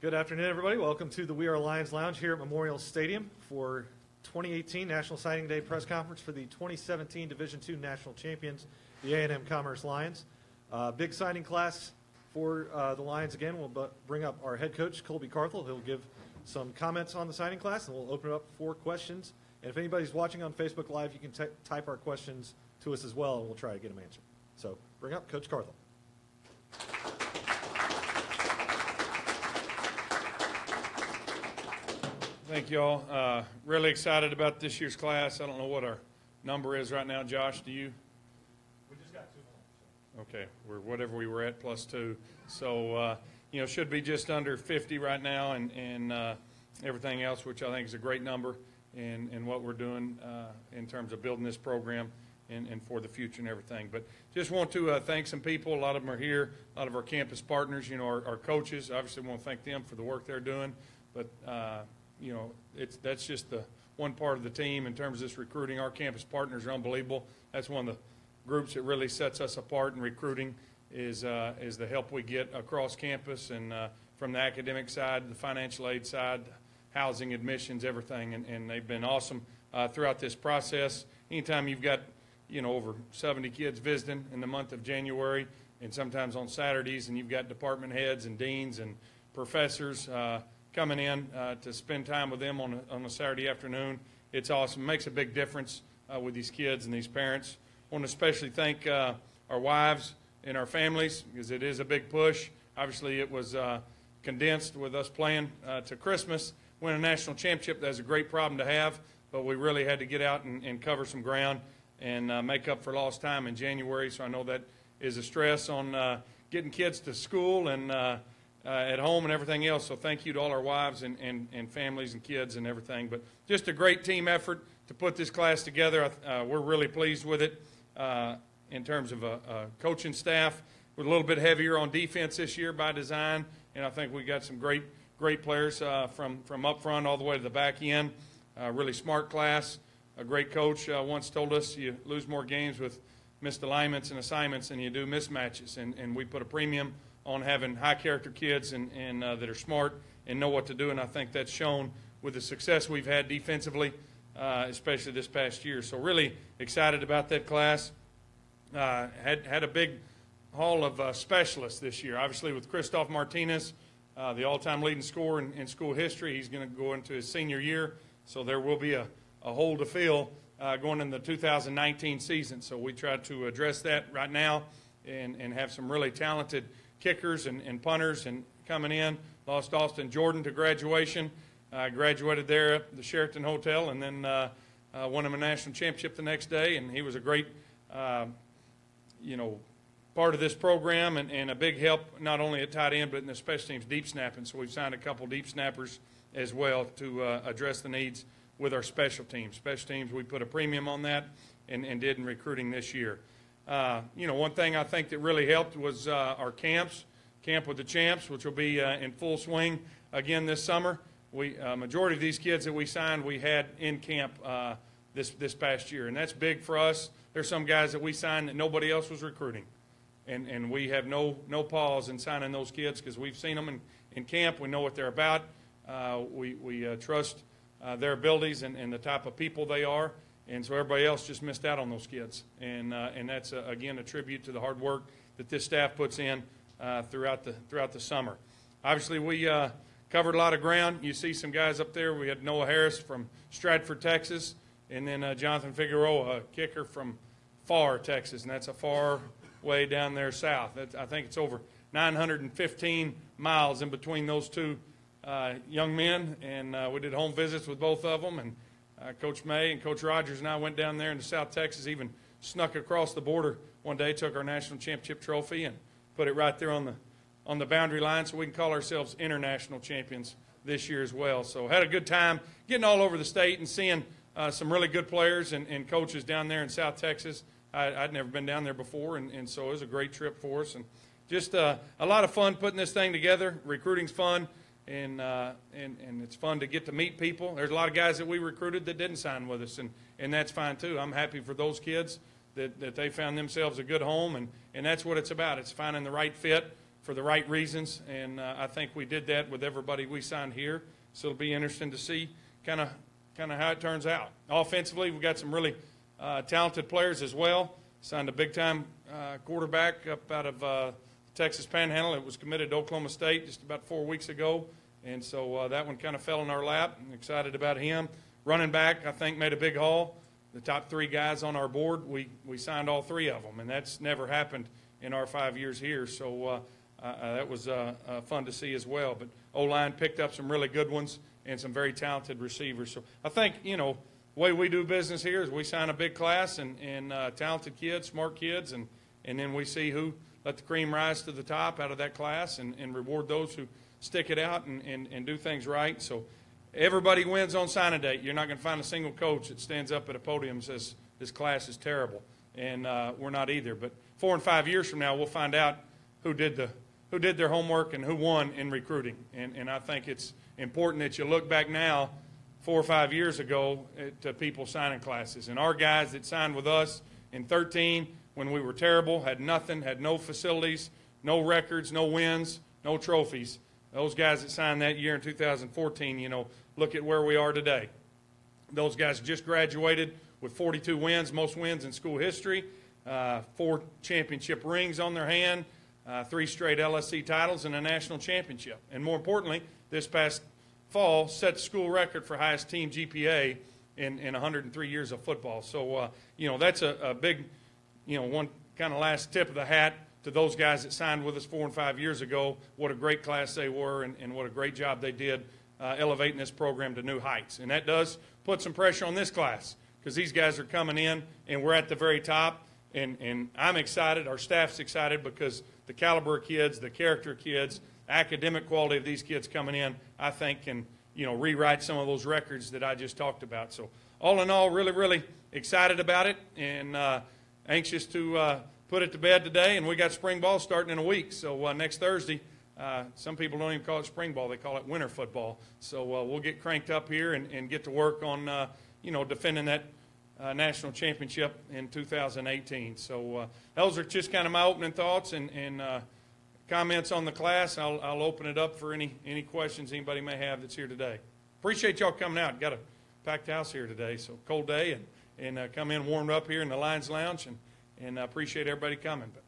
Good afternoon, everybody. Welcome to the We Are Lions Lounge here at Memorial Stadium for 2018 National Signing Day press conference for the 2017 Division II National Champions, the A&M Commerce Lions. Big signing class for the Lions again. We'll bring up our head coach, Colby Carthel. He'll give some comments on the signing class, and we'll open it up for questions. And if anybody's watching on Facebook Live, you can type our questions to us as well, and we'll try to get them answered. So bring up Coach Carthel. Thank you all. Really excited about this year's class. I don't know what our number is right now. Josh, do you? We just got 2 more. Okay, we're whatever we were at plus 2. So, should be just under 50 right now and everything else, which I think is a great number in what we're doing in terms of building this program and for the future and everything. But just want to thank some people. A lot of them are here. A lot of our campus partners, our coaches. Obviously want to thank them for the work they're doing. But, that's just the one part of the team in terms of this recruiting. Our campus partners are unbelievable. That's one of the groups that really sets us apart in recruiting is the help we get across campus and from the academic side, the financial aid side, housing, admissions, everything. And they've been awesome throughout this process. Anytime you've got, over 70 kids visiting in the month of January and sometimes on Saturdays, and you've got department heads and deans and professors coming in to spend time with them on a Saturday afternoon. It's awesome. It makes a big difference with these kids and these parents. I want to especially thank our wives and our families because it is a big push. Obviously, it was condensed with us playing to Christmas. Win a national championship, that's a great problem to have, but we really had to get out and cover some ground and make up for lost time in January. So I know that is a stress on getting kids to school and at home and everything else. So thank you to all our wives and families and kids and everything. But just a great team effort to put this class together. We're really pleased with it in terms of a coaching staff. We're a little bit heavier on defense this year by design, and I think we got some great players from up front all the way to the back end. Really smart class. A great coach once told us you lose more games with missed alignments and assignments than you do mismatches, and we put a premium on having high-character kids and that are smart and know what to do, and I think that's shown with the success we've had defensively, especially this past year. So really excited about that class. Had a big haul of specialists this year. Obviously with Christoph Martinez, the all-time leading scorer in school history. He's going to go into his senior year, so there will be a hole to fill going into the 2019 season. So we try to address that right now and have some really talented kickers and punters and coming in. Lost Austin Jordan to graduation. Graduated there at the Sheraton Hotel and then won him a national championship the next day. And he was a great, part of this program and a big help not only at tight end but in the special teams deep snapping. So we've signed a couple deep snappers as well to address the needs with our special teams. Special teams, we put a premium on that and did in recruiting this year. One thing I think that really helped was our camps, Camp with the Champs, which will be in full swing again this summer. Majority of these kids that we signed, we had in camp this past year, and that's big for us. There's some guys that we signed that nobody else was recruiting, and we have no pause in signing those kids because we've seen them in camp. We know what they're about. We trust their abilities and the type of people they are. And so everybody else just missed out on those kids. And that's, again, a tribute to the hard work that this staff puts in throughout the summer. Obviously, we covered a lot of ground. You see some guys up there. We had Noah Harris from Stratford, Texas, and then Jonathan Figueroa, a kicker from Far, Texas, and that's a far way down there south. I think it's over 915 miles in between those two young men, and we did home visits with both of them. And Coach May and Coach Rogers and I went down there into South Texas, even snuck across the border one day, took our national championship trophy and put it right there on the boundary line so we can call ourselves international champions this year as well. So had a good time getting all over the state and seeing some really good players and coaches down there in South Texas. I'd never been down there before, and so it was a great trip for us. And just a lot of fun putting this thing together. Recruiting's fun. And it's fun to get to meet people. There's a lot of guys that we recruited that didn't sign with us, and that's fine too. I'm happy for those kids that they found themselves a good home, and that's what it's about. It's finding the right fit for the right reasons, and I think we did that with everybody we signed here. So it'll be interesting to see kind of how it turns out. Offensively, we've got some really talented players as well. Signed a big-time quarterback up out of Texas Panhandle. It was committed to Oklahoma State just about 4 weeks ago, and so that one kind of fell in our lap. I'm excited about him. Running back, I think, made a big haul. The top 3 guys on our board, we signed all 3 of them, and that's never happened in our 5 years here. So that was fun to see as well. But O-line picked up some really good ones and some very talented receivers. So I think, you know, the way we do business here is we sign a big class and talented kids, smart kids, and then we see who let the cream rise to the top out of that class and reward those who stick it out and do things right. So everybody wins on signing day. You're not going to find a single coach that stands up at a podium and says this class is terrible, and we're not either. But 4 and 5 years from now, we'll find out who did their homework and who won in recruiting. And I think it's important that you look back now 4 or 5 years ago to people signing classes. And our guys that signed with us in 13 when we were terrible, had nothing, had no facilities, no records, no wins, no trophies. Those guys that signed that year in 2014, you know, look at where we are today. Those guys just graduated with 42 wins, most wins in school history, 4 championship rings on their hand, 3 straight LSC titles, and a national championship. And more importantly, this past fall set the school record for highest team GPA in 103 years of football. So, you know, that's a big, you know, one kind of last tip of the hat to those guys that signed with us 4 and 5 years ago. What a great class they were, and what a great job they did elevating this program to new heights. And that does put some pressure on this class because these guys are coming in, and we're at the very top. And I'm excited. Our staff's excited because the caliber of kids, the character of kids, academic quality of these kids coming in, I think can, you know, rewrite some of those records that I just talked about. So all in all, really, really excited about it and anxious to put it to bed today. And we got spring ball starting in a week. So next Thursday, some people don't even call it spring ball. They call it winter football. So we'll get cranked up here and get to work on, you know, defending that national championship in 2018. So those are just kind of my opening thoughts and comments on the class. I'll open it up for any questions anybody may have that's here today. Appreciate y'all coming out. Got a packed house here today, so cold day, and come in warmed up here in the Lions Lounge, and I appreciate everybody coming. But